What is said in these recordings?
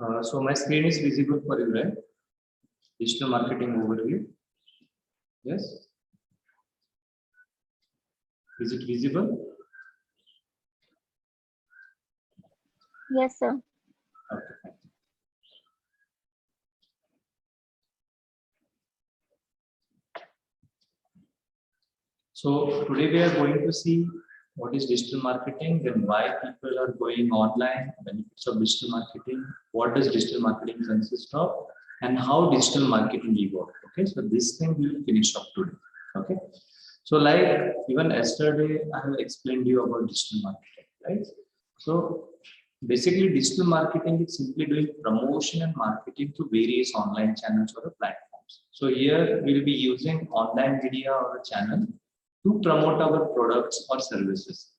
So my screen is visible for you, right? Digital marketing overview. Yes. Is it visible? Yes, sir. Okay. So today we are going to see what is digital marketing, then why people are going online, benefits of digital marketing, what does digital marketing consist of, and how digital marketing evolved. Okay, so this thing we will finish up today. Okay, so like even yesterday I have explained you about digital marketing, right? So basically digital marketing is simply doing promotion and marketing to various online channels or platforms. So here we'll be using online media or a channel to promote our products or services.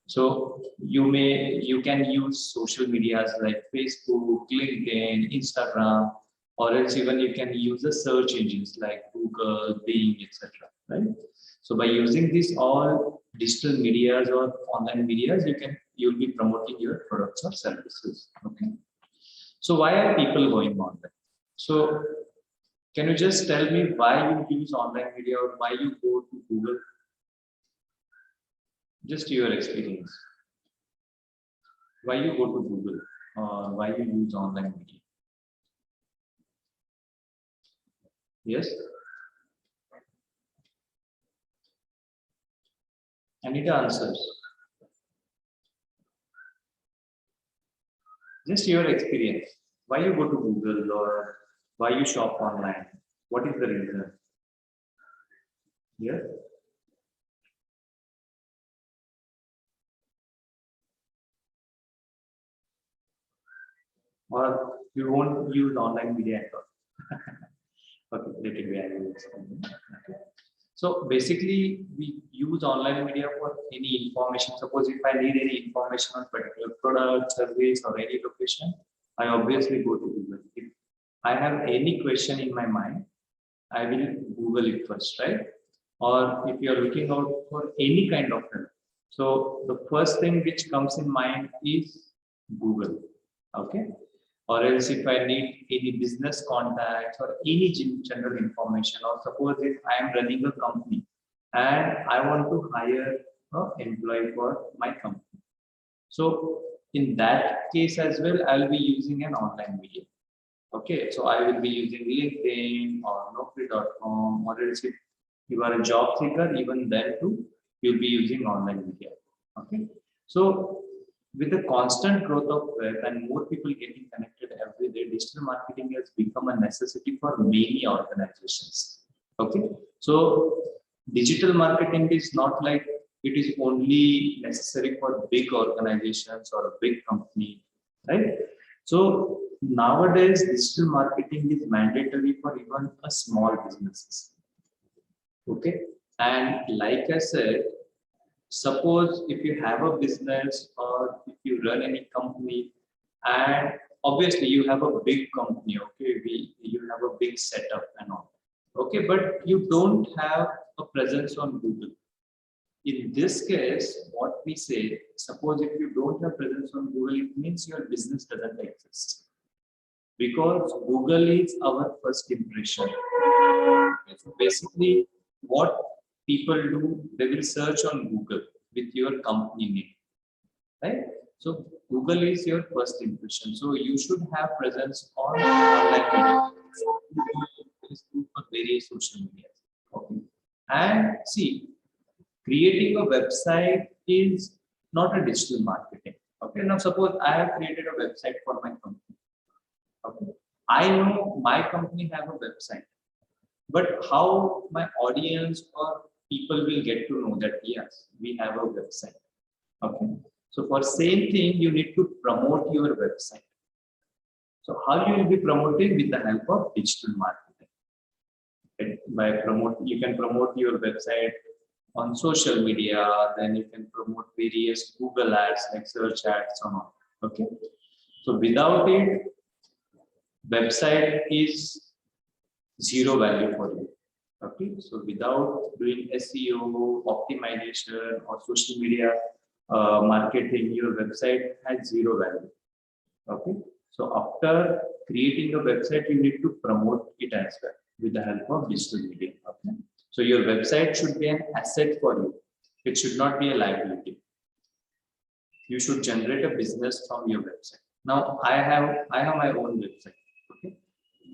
So you can use social medias like Facebook, LinkedIn, Instagram, or else even you can use the search engines like Google, Bing, etc. Right? So by using these all digital medias or online medias, you'll be promoting your products or services. Okay. So why are people going online? So can you just tell me why you use online media or why you go to Google? Just your experience. Why you go to Google or why you use online media? Yes. I need answers. Just your experience. Why you go to Google or why you shop online? What is the reason? Yes. Or you won't use online media at all. Okay, let it be. I will explain. Okay. So basically, we use online media for any information. Suppose if I need any information on particular product, service, or any location, I obviously go to Google. If I have any question in my mind, I will Google it first, right? Or if you are looking out for any kind of help, so the first thing which comes in mind is Google. Okay. Or else if I need any business contacts or any general information, or suppose if I am running a company and I want to hire an employee for my company. So in that case as well, I will be using an online media. Okay, so I will be using LinkedIn or Naukri.com, or else if you are a job seeker, even then too, you'll be using online media. Okay, so with the constant growth of web and more people getting connected every day, digital marketing has become a necessity for many organizations. Okay, so digital marketing is not like it is only necessary for big organizations or a big company, right? So nowadays, digital marketing is mandatory for even a small businesses. Okay, and like I said, suppose if you have a business or if you run any company, and obviously you have a big company. Okay, you have a big setup and all. Okay, but you don't have a presence on Google. In this case, what we say, suppose if you don't have presence on Google, it means your business doesn't exist. Because Google is our first impression. So basically, what people do, they will search on Google with your company name, right? So Google is your first impression. So you should have presence on online media, Facebook, or various social media. Okay. And see, creating a website is not a digital marketing. Okay. Now suppose I have created a website for my company. Okay. I know my company have a website, but how my audience or people will get to know that yes, we have a website. Okay. So for same thing, you need to promote your website. So how you will be promoting with the help of digital marketing. Okay. By you can promote your website on social media, then you can promote various Google ads like search ads and all. Okay. So without it, website is zero value for you. Okay, so without doing SEO, optimization, or social media marketing, your website has zero value. Okay, So after creating a website, you need to promote it as well with the help of digital media. Okay. So your website should be an asset for you. It should not be a liability. You should generate a business from your website. Now I have my own website. Okay.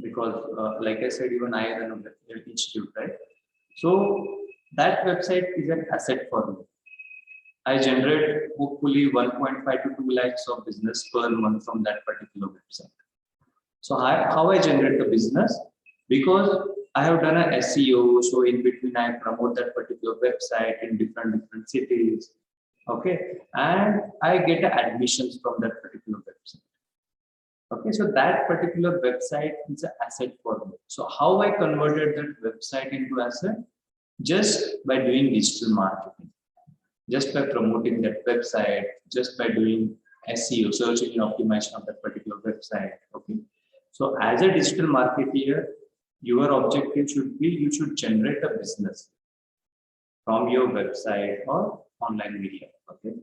Because like I said, even I run an institute, right? So that website is an asset for me. I generate hopefully 1.5 to 2 lakhs of business per month from that particular website. So how I generate the business? Because I have done a SEO, so in between I promote that particular website in different cities. Okay, and I get admissions from that particular website. Okay, so that particular website is an asset for me. So how I converted that website into asset? Just by doing digital marketing, just by promoting that website, just by doing SEO, search engine optimization of that particular website. Okay, so as a digital marketer, your objective should be you should generate a business from your website or online media. Okay,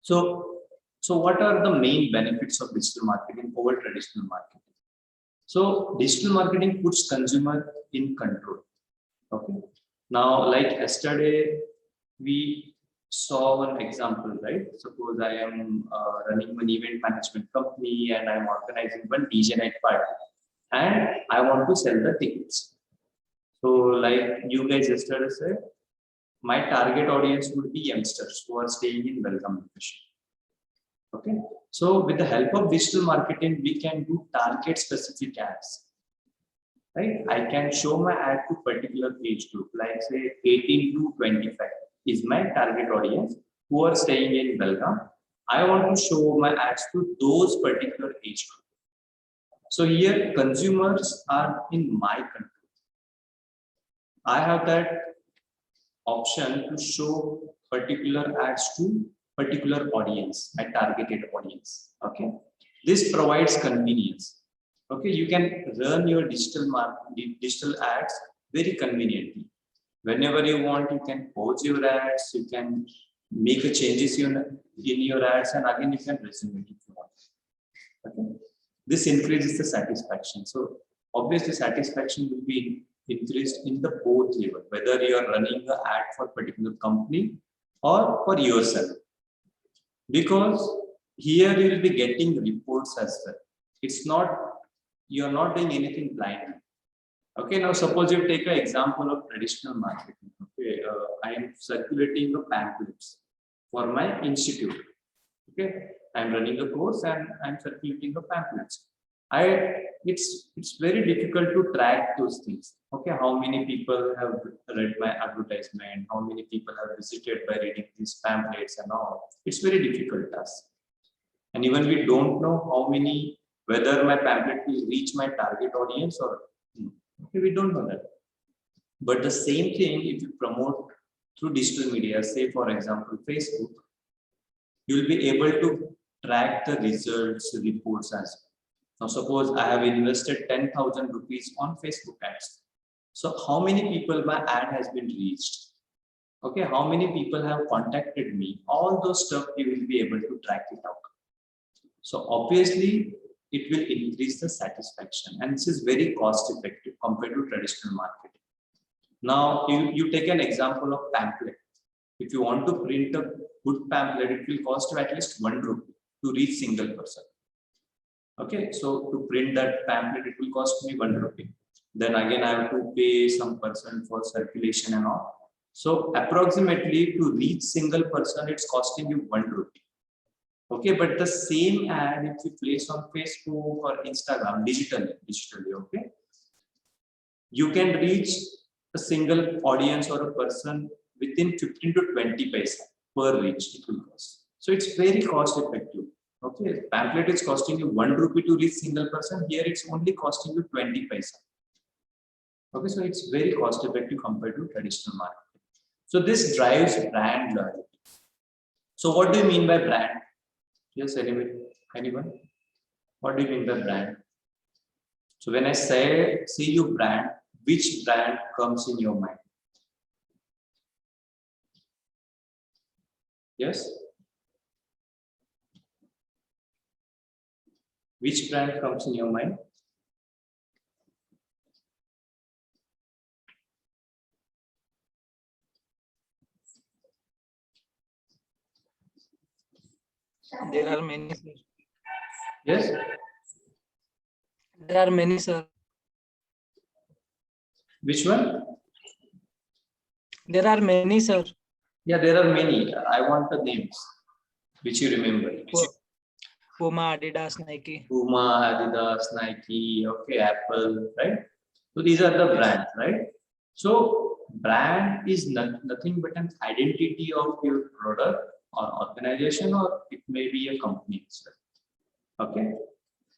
so what are the main benefits of digital marketing over traditional marketing? So digital marketing puts consumer in control. Okay. Now, like yesterday, we saw one example, right? Suppose I am running an event management company and I'm organizing one DJ night party, and I want to sell the tickets. So, like you guys yesterday said, my target audience would be youngsters who are staying in welcome location. Okay. So, with the help of digital marketing, we can do target specific ads. Right, I can show my ad to particular age group, like say 18 to 25 is my target audience who are staying in Belgaum. I want to show my ads to those particular age group. So here consumers are in my control. I have that option to show particular ads to particular audience, my targeted audience. Okay, this provides convenience. Okay, you can run your digital ads very conveniently. Whenever you want, you can pause your ads, you can make a changes in your ads, and again you can resume it if you want. Okay. This increases the satisfaction. So obviously satisfaction will be increased in the both level, whether you are running the ad for particular company or for yourself. Because here you will be getting reports as well. It's not, you are not doing anything blindly. Okay, now suppose you take an example of traditional marketing. Okay, I am circulating the pamphlets for my institute. Okay, I am running a course and I am circulating the pamphlets. It's very difficult to track those things. Okay, how many people have read my advertisement? How many people have visited by reading these pamphlets and all? It's very difficult task. And even we don't know how many, whether my pamphlet will reach my target audience or okay, we don't know that. But the same thing, if you promote through digital media, say for example Facebook, you will be able to track the results, reports as well. Now suppose I have invested 10,000 rupees on Facebook ads. So how many people my ad has been reached? Okay, how many people have contacted me? All those stuff you will be able to track it out. So obviously it will increase the satisfaction, and this is very cost effective compared to traditional marketing. Now you take an example of pamphlet. If you want to print a good pamphlet, it will cost you at least 1 rupee to reach single person. Okay, so to print that pamphlet, it will cost me 1 rupee. Then again, I have to pay some person for circulation and all. So approximately to reach single person, it's costing you 1 rupee. Okay, but the same ad if you place on Facebook or Instagram digitally, okay, you can reach a single audience or a person within 15 to 20 paisa per reach it will cost. So it's very cost effective. Okay, pamphlet is costing you 1 rupee to reach single person. Here it's only costing you 20 paisa. Okay, so it's very cost effective compared to traditional marketing. So this drives brand loyalty. So what do you mean by brand? Yes, anyone? What do you mean by brand? So when I say you brand, which brand comes in your mind? Yes? Which brand comes in your mind? There are many, sir. Yes. There are many, sir. Which one? There are many, sir. Yeah, there are many. I want the names which you remember. Puma, Adidas, Nike. Puma, Adidas, Nike, okay, Apple, right? So these are the brands, right? So brand is nothing but an identity of your product or organization, or it may be a company itself. Okay.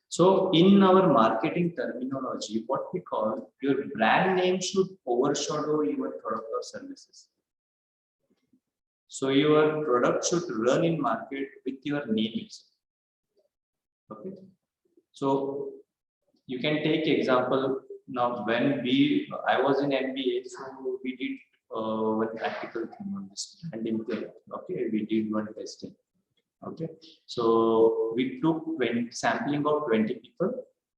So in our marketing terminology, what we call your brand name should overshadow your product or services. So your product should run in market with your name itself. Okay. So you can take example now. When I was in MBA, so we did one practical thing on this branding thing. Okay, we did one testing. Okay, so we took sampling of 20 people.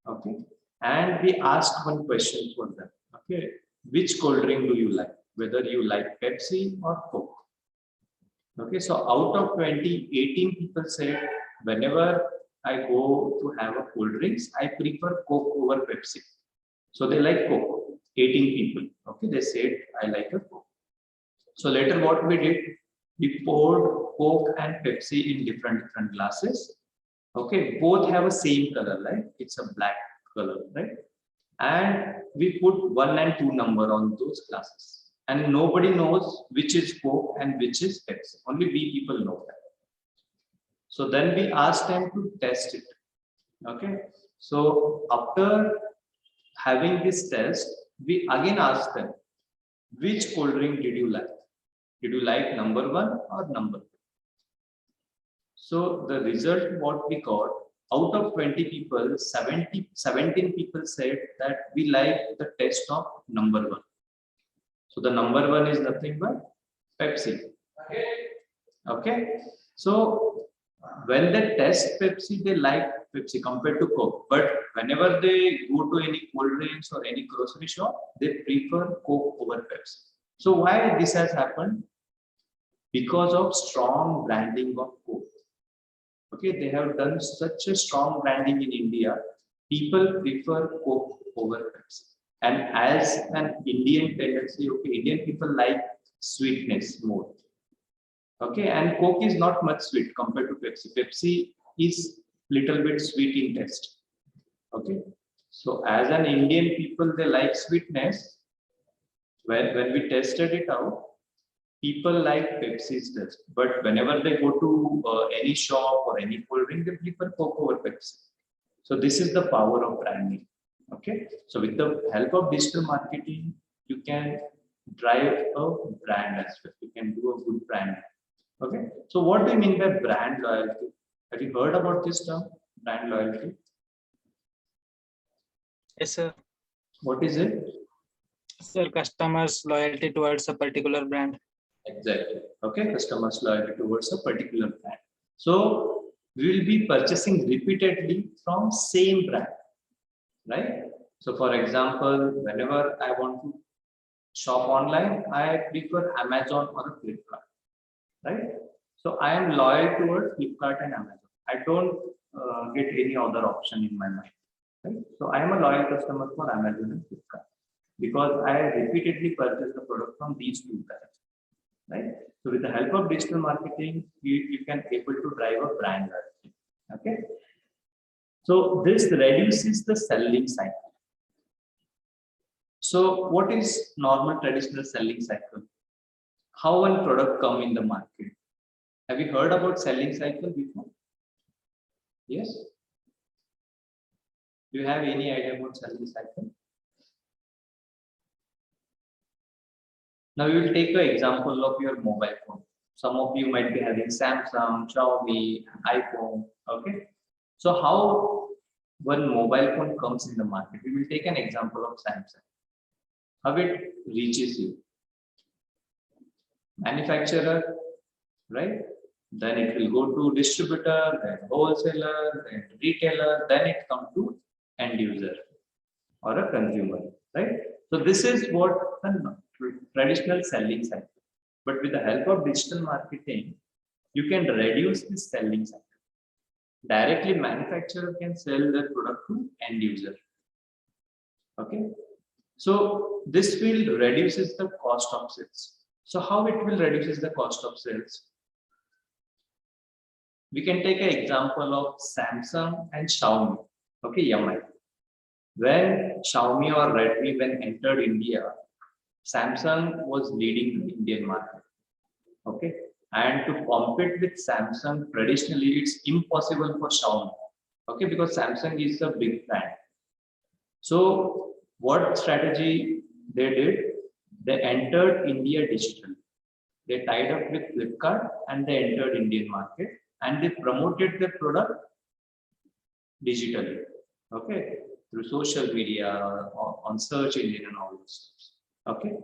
Okay, and we asked one question for them. Okay, which cold drink do you like? Whether you like Pepsi or Coke. Okay, so out of 20, 18 people said whenever I go to have a cold drinks, I prefer Coke over Pepsi. So they like Coke. 18 people. Okay, they said I like a Coke. So later what we did, we poured Coke and Pepsi in different glasses. Okay, both have a same color, right? It's a black color, right? And we put 1 and 2 number on those glasses. And nobody knows which is Coke and which is Pepsi. Only we people know that. So then we asked them to test it. Okay. So after having this test, we again asked them, which cold drink did you like? Did you like number 1 or number 2? So the result what we got, out of 20 people, 17 people said that we like the taste of number 1. So the number 1 is nothing but Pepsi. Okay. So when they test Pepsi, they like Pepsi compared to Coke. But whenever they go to any cold drinks or any grocery shop, they prefer Coke over Pepsi. So why this has happened? Because of strong branding of Coke. Okay, they have done such a strong branding in India. People prefer Coke over Pepsi. And as an Indian tendency, okay, Indian people like sweetness more. Okay, and Coke is not much sweet compared to Pepsi. Pepsi is little bit sweet in taste. Okay, so as an Indian people, they like sweetness. When we tested it out, people like Pepsi's taste. But whenever they go to any shop or any cold drink, they prefer Coke over Pepsi. So this is the power of branding. Okay, so with the help of digital marketing, you can drive a brand as well. You can do a good brand. Okay, so what do you mean by brand loyalty? Have you heard about this term, brand loyalty? Yes, sir. What is it? Sir, customers' loyalty towards a particular brand. Exactly. Okay, customers' loyalty towards a particular brand. So we will be purchasing repeatedly from same brand, right? So for example, whenever I want to shop online, I prefer Amazon or Flipkart. Right? So I am loyal towards Flipkart and Amazon. I don't get any other option in my mind. Right? So I am a loyal customer for Amazon and Flipkart because I repeatedly purchase the product from these two brands. Right? So with the help of digital marketing, you can able to drive a brand loyalty. Okay. So this reduces the selling cycle. So what is normal traditional selling cycle? How one product come in the market? Have you heard about selling cycle before? Yes. Do you have any idea about selling cycle? Now we will take an example of your mobile phone. Some of you might be having Samsung, Xiaomi, iPhone. Okay. So how one mobile phone comes in the market? We will take an example of Samsung. How it reaches you? Manufacturer, right? then it will go to distributor, then wholesaler, then retailer, then it comes to end user or a consumer, right? So this is what the traditional selling cycle. But with the help of digital marketing, you can reduce this selling cycle. Directly, manufacturer can sell their product to end user. Okay, so this will reduces the cost of sales. So how it will reduces the cost of sales? We can take an example of Samsung and Xiaomi. Okay, MI. When Xiaomi or Redmi when entered India, Samsung was leading the Indian market. Okay, and to compete with Samsung traditionally, it's impossible for Xiaomi. Okay, because Samsung is a big brand. So what strategy they did? They entered India digitally. They tied up with Flipkart and they entered Indian market and they promoted their product digitally. Okay, through social media, on search engine and all those stuff. Okay,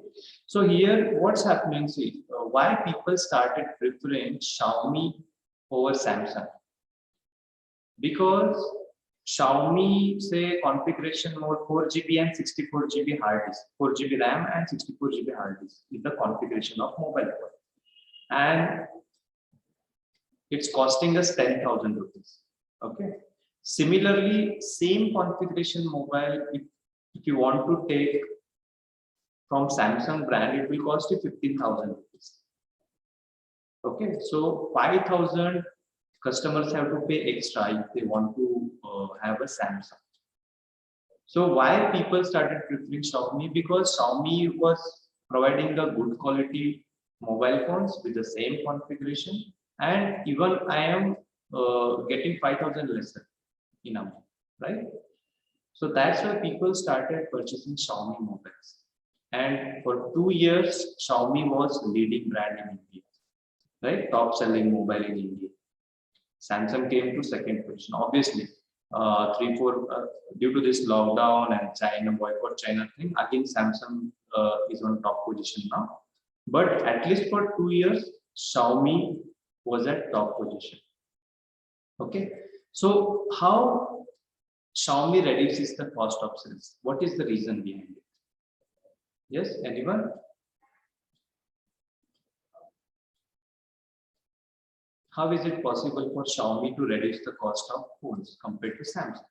so here what's happening? See, why people started preferring Xiaomi over Samsung? Because Xiaomi say configuration mode 4 GB and 64 GB hard disk, 4 GB RAM and 64 GB hard disk is the configuration of mobile phone, and it's costing us 10,000 rupees. Okay. Similarly, same configuration mobile, if you want to take from Samsung brand, it will cost you 15,000 rupees. Okay, so 5,000 customers have to pay extra if they want to have a Samsung. So why people started preferring Xiaomi? Because Xiaomi was providing the good quality mobile phones with the same configuration, and even I am getting 5,000 lesser in amount, right? So that's why people started purchasing Xiaomi mobiles. And for 2 years, Xiaomi was leading brand in India, right? Top selling mobile in India. Samsung came to second position. Obviously, due to this lockdown and China boycott China thing, again Samsung is on top position now. But at least for 2 years, Xiaomi was at top position. Okay, so how Xiaomi reduces the cost of sales? What is the reason behind it? Yes, anyone? How is it possible for Xiaomi to reduce the cost of phones compared to Samsung?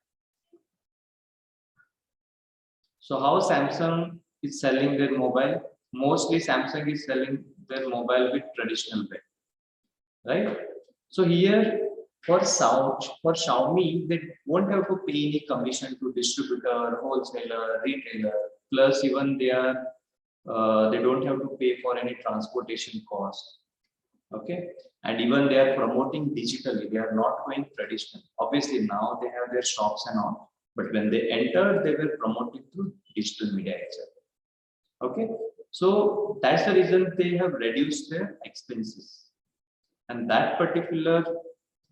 So how Samsung is selling their mobile? Mostly Samsung is selling their mobile with traditional way, right? So here for Xiaomi, they won't have to pay any commission to distributor, wholesaler, retailer. Plus, even they don't have to pay for any transportation cost. Okay, and even they are promoting digitally. They are not going traditional. Obviously, now they have their shops and all, but when they entered, they were promoting through digital media itself. Okay, so that's the reason they have reduced their expenses, and that particular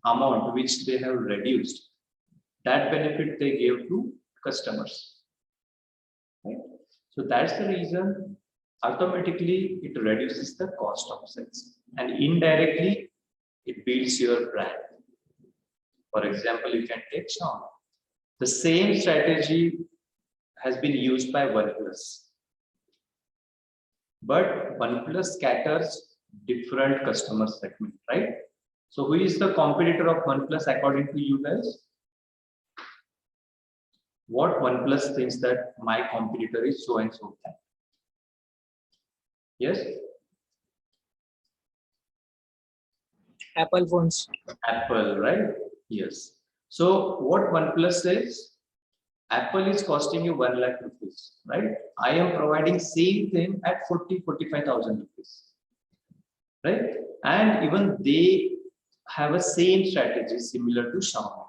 amount which they have reduced, that benefit they gave to customers, right? So that's the reason automatically it reduces the cost of sales, and indirectly it builds your brand. For example, you can take Xiaomi. The same strategy has been used by OnePlus, but OnePlus caters different customer segment, right? So who is the competitor of OnePlus according to you guys? What OnePlus thinks that my competitor is so and so? Yes? Apple phones. Apple, right? Yes. So what OnePlus says, Apple is costing you 1 lakh rupees, right? I am providing same thing at 45,000 rupees, right? And even they have a same strategy similar to Xiaomi.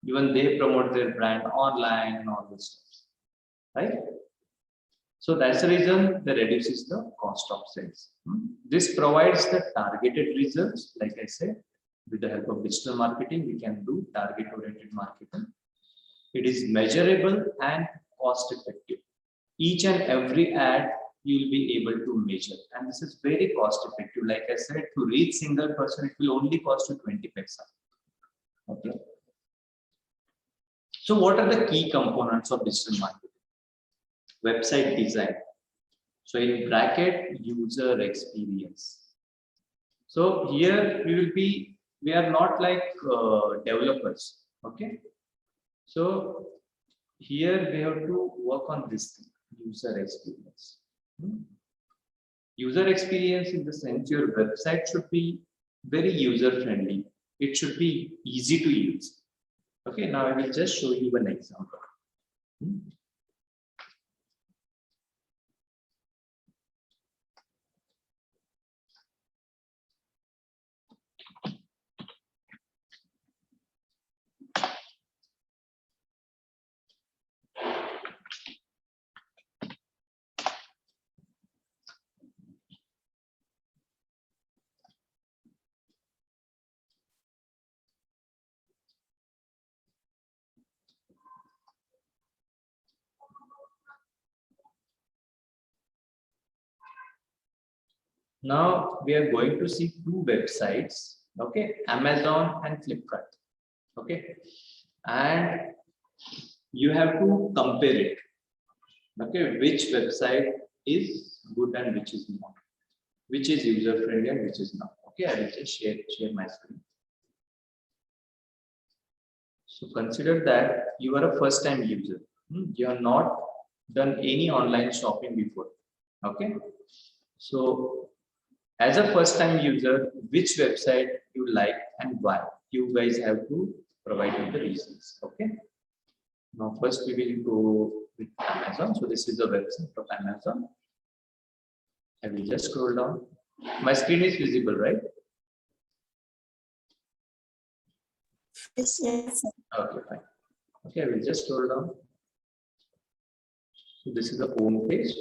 Even they promote their brand online and all this stuff, right? So that's the reason that reduces the cost of sales. This provides the targeted results. Like I said, with the help of digital marketing, we can do target-oriented marketing. It is measurable and cost-effective. Each and every ad you will be able to measure. And this is very cost effective. Like I said, to reach single person, it will only cost you 20 paisa. Okay. So what are the key components of digital marketing? Website design. So in bracket, user experience. So here we are not like developers. Okay. So here we have to work on this thing, user experience. User experience in the sense your website should be very user friendly. It should be easy to use. Okay, now I will just show you an example. Now we are going to see two websites, okay, Amazon and Flipkart, okay, and you have to compare it, okay, which website is good and which is not, which is user friendly and which is not. Okay, I will just share my screen. So consider that you are a first time user. You have not done any online shopping before. Okay, so as a first time user, which website you like and why? You guys have to provide me the reasons. Okay. Now first we will go with Amazon. So this is the website of Amazon. I will just scroll down. My screen is visible, right? Yes. Okay, fine. Okay, I will just scroll down. So this is the home page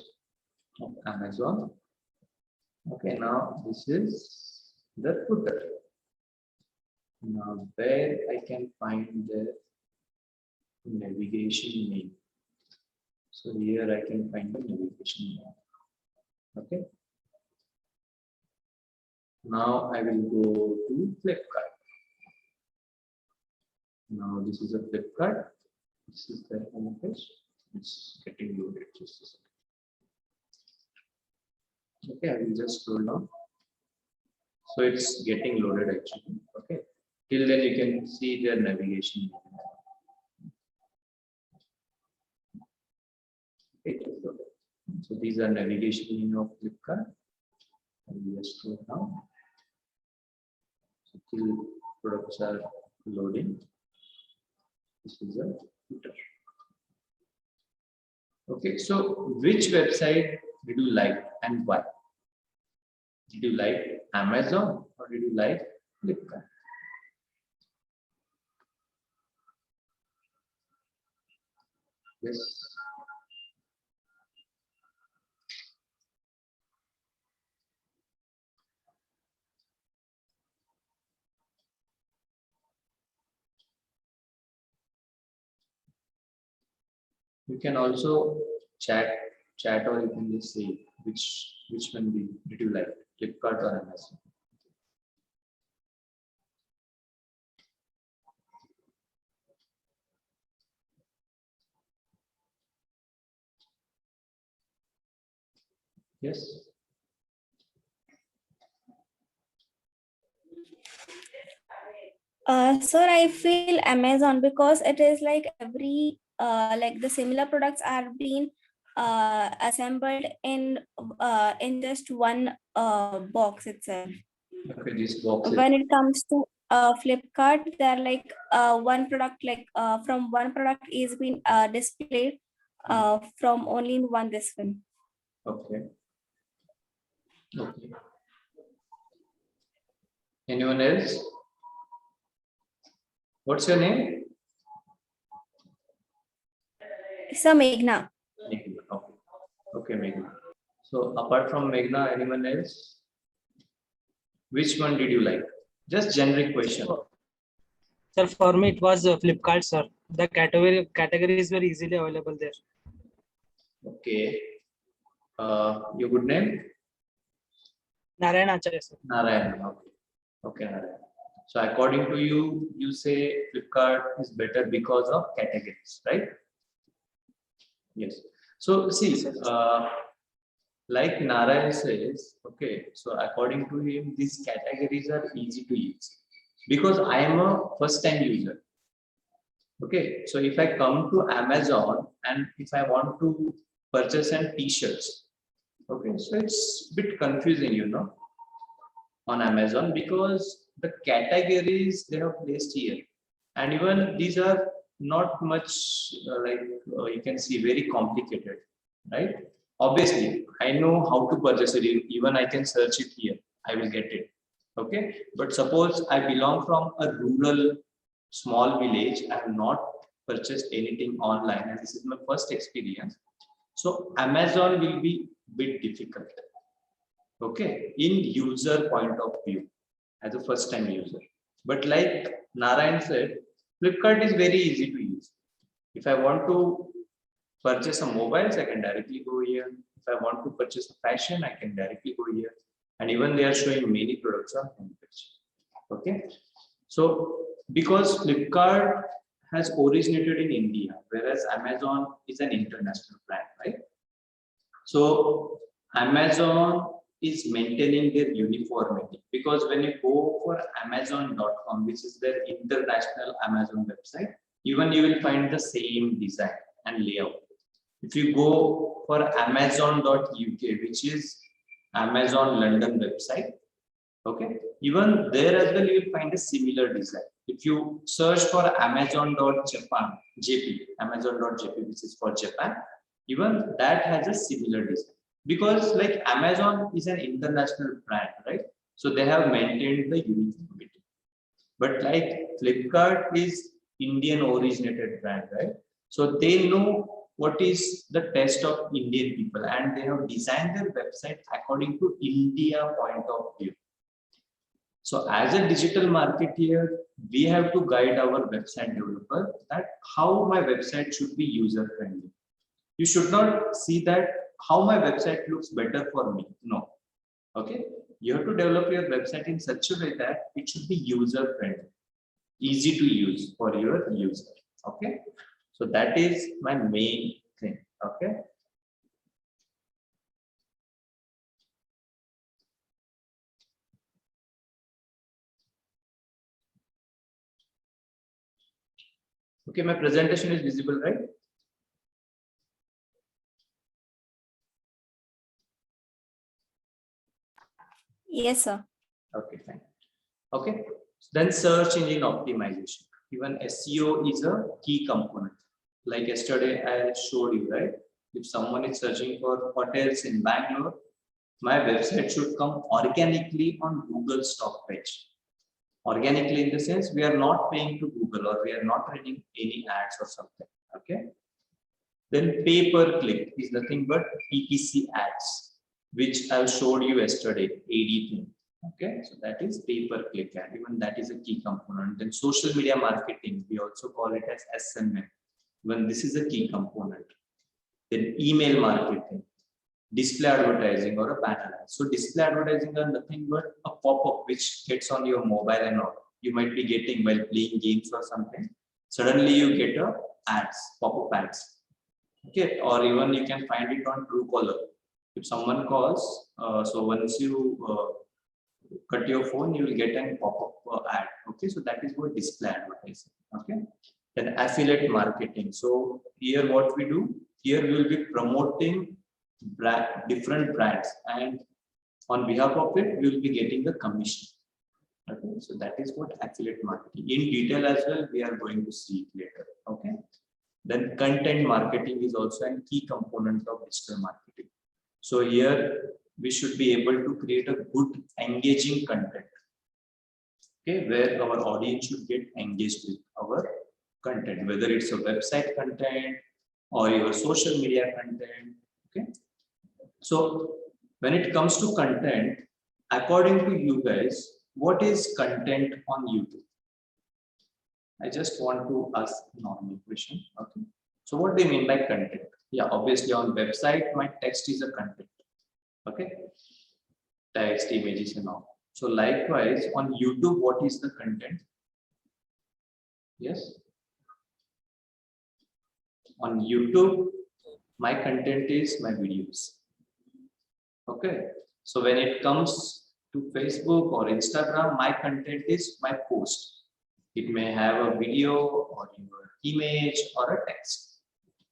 of Amazon. Okay, now this is the footer. Now where I can find the navigation name. So here I can find the navigation name. Okay. Now I will go to Flipkart. Now this is a Flipkart. This is the home page. It's getting loaded. Just a second. Okay, I will just scroll down. So it's getting loaded actually. Okay. Till then you can see their navigation. Okay. So these are navigation menu of Flipkart. I will just scroll down. So till products are loading. This is a footer. Okay, so which website did you like and why? Did you like Amazon or did you like Flipkart? Yes. You can also chat or you can just say which one did you like, Flipkart or Amazon. Yes. Sir, I feel Amazon because it is like every like the similar products are being assembled in just one box itself. Okay, this box is When it comes to Flipkart, they're like one product like from one product is being displayed from only in one this one. okay. Okay. Anyone else? What's your name? Sir, Meghna. Meghna. Okay. Okay, Meghna. So apart from Meghna, anyone else? Which one did you like? Just generic question. Sir, for me it was Flipkart, sir. The categories were easily available there. Okay. Your good name? Narayan Acharya, sir. Narayan. Okay. Okay, Narayan. So according to you, you say Flipkart is better because of categories, right? Yes. So see, like Narayan says, okay, so according to him, these categories are easy to use because I am a first time user. Okay, so if I come to Amazon and if I want to purchase an t-shirts, okay, so it's a bit confusing, you know, on Amazon because the categories they have placed here, and even these are not much you can see very complicated, right? Obviously, I know how to purchase it. Even I can search it here. I will get it. Okay, but suppose I belong from a rural small village. I have not purchased anything online, and this is my first experience. So Amazon will be bit difficult. Okay, in user point of view, as a first time user. But like Narayan said, Flipkart is very easy to use. If I want to purchase a mobiles, I can directly go here. If I want to purchase a fashion, I can directly go here. And even they are showing many products on homepage. Okay. So because Flipkart has originated in India, whereas Amazon is an international brand, right? So Amazon is maintaining their uniformity because when you go for Amazon.com, which is their international Amazon website, even you will find the same design and layout. If you go for Amazon.uk, which is Amazon London website, okay, even there as well you will find a similar design. If you search for Amazon.Japan, JP, Amazon.jp, which is for Japan, even that has a similar design. Because like Amazon is an international brand, right? So they have maintained the uniformity. But like Flipkart is Indian originated brand, right? So they know what is the taste of Indian people and they have designed their website according to India point of view. So as a digital marketeer, we have to guide our website developer that how my website should be user friendly. You should not see that how my website looks better for me. No. Okay. You have to develop your website in such a way that it should be user friendly, easy to use for your user. Okay. So that is my main thing. Okay. Okay. My presentation is visible, right? Yes, sir. Okay, fine. Okay, then search engine optimization. Even SEO is a key component. Like yesterday I showed you, right? If someone is searching for hotels in Bangalore, my website should come organically on Google's top page. Organically in the sense we are not paying to Google or we are not running any ads or something. Okay. Then pay per click is nothing but PPC ads, which I showed you yesterday, AD thing. Okay, so that is pay per click ad. Even that is a key component. Then social media marketing, we also call it as SMM. Even this is a key component. Then email marketing, display advertising or a banner ad. So display advertising are nothing but a pop-up which gets on your mobile and all. You might be getting while playing games or something. Suddenly you get a ads, pop-up ads. Okay, or even you can find it on Truecaller. If someone calls, so once you cut your phone, you will get a pop-up ad. Okay, so that is what display advertising. Okay, then affiliate marketing. So here what we do, here we will be promoting different brands, and on behalf of it, we will be getting the commission. Okay, so that is what affiliate marketing. In detail as well, we are going to see it later. Okay. Then content marketing is also a key component of digital marketing. So here we should be able to create a good engaging content. Okay, where our audience should get engaged with our content, whether it's a website content or your social media content. Okay. So when it comes to content, according to you guys, what is content on YouTube? I just want to ask a normal question. Okay. So what do you mean by content? Yeah, obviously on website, my text is a content. text, images and all. So likewise on YouTube, what is the content? Yes. On YouTube, my content is my videos. Okay. So when it comes to Facebook or Instagram, my content is my post. It may have a video or your image or a text.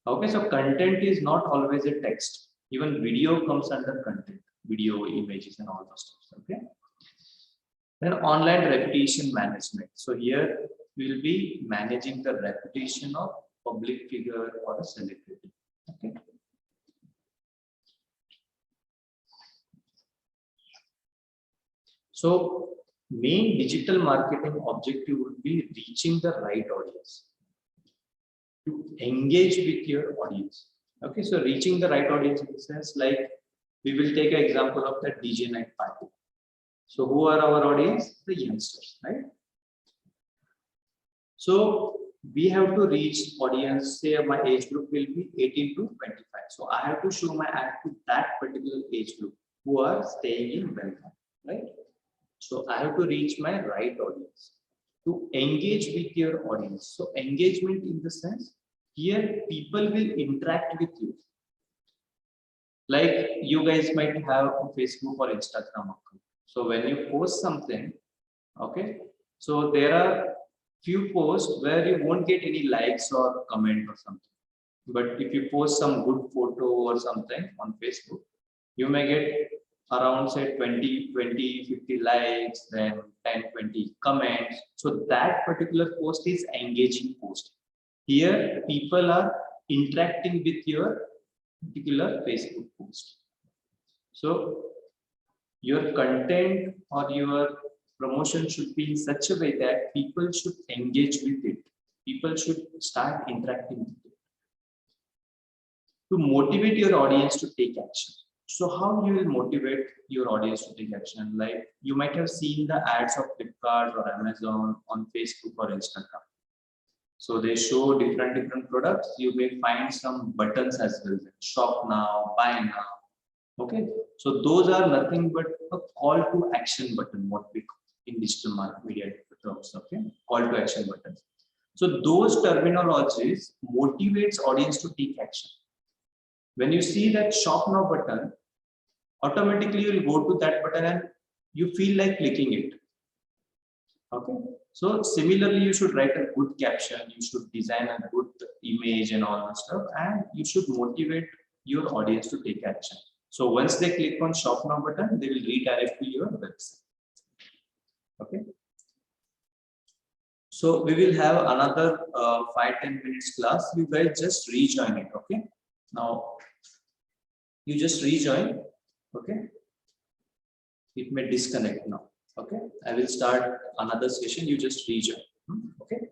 Okay, so content is not always a text. Even video comes under content, video, images, and all those stuff. Okay. Then online reputation management. So here we will be managing the reputation of public figure or a celebrity. Okay. So main digital marketing objective would be reaching the right audience, to engage with your audience. Okay, so reaching the right audience in the sense, like we will take an example of the DJ night party. So who are our audience? The youngsters, right? So we have to reach audience, say my age group will be 18 to 25. So I have to show my ad to that particular age group who are staying in Belgaum, right? So I have to reach my right audience, to engage with your audience. So engagement in the sense, here people will interact with you. Like you guys might have a Facebook or Instagram account. So when you post something, okay, so there are few posts where you won't get any likes or comment or something. But if you post some good photo or something on Facebook, you may get around say 20, 50 likes, then 10, 20 comments. So that particular post is engaging post. Here people are interacting with your particular Facebook post. So your content or your promotion should be in such a way that people should engage with it. People should start interacting with it. To motivate your audience to take action. So how you will motivate your audience to take action? Like you might have seen the ads of Flipkart or Amazon on Facebook or Instagram. So they show different products. You may find some buttons as well. Shop now, buy now. Okay. So those are nothing but a call to action button, what we call in digital media terms. Okay. Call to action buttons. So those terminologies motivates audience to take action. When you see that shop now button, automatically you will go to that button and you feel like clicking it. Okay. So similarly, you should write a good caption, you should design a good image and all that stuff, and you should motivate your audience to take action. So once they click on shop now button, they will redirect to your website. Okay. So we will have another 5-10 minutes class. You guys just rejoin it. Okay. Now you just rejoin. Okay. It may disconnect now. Okay. I will start another session. You just rejoin. Okay.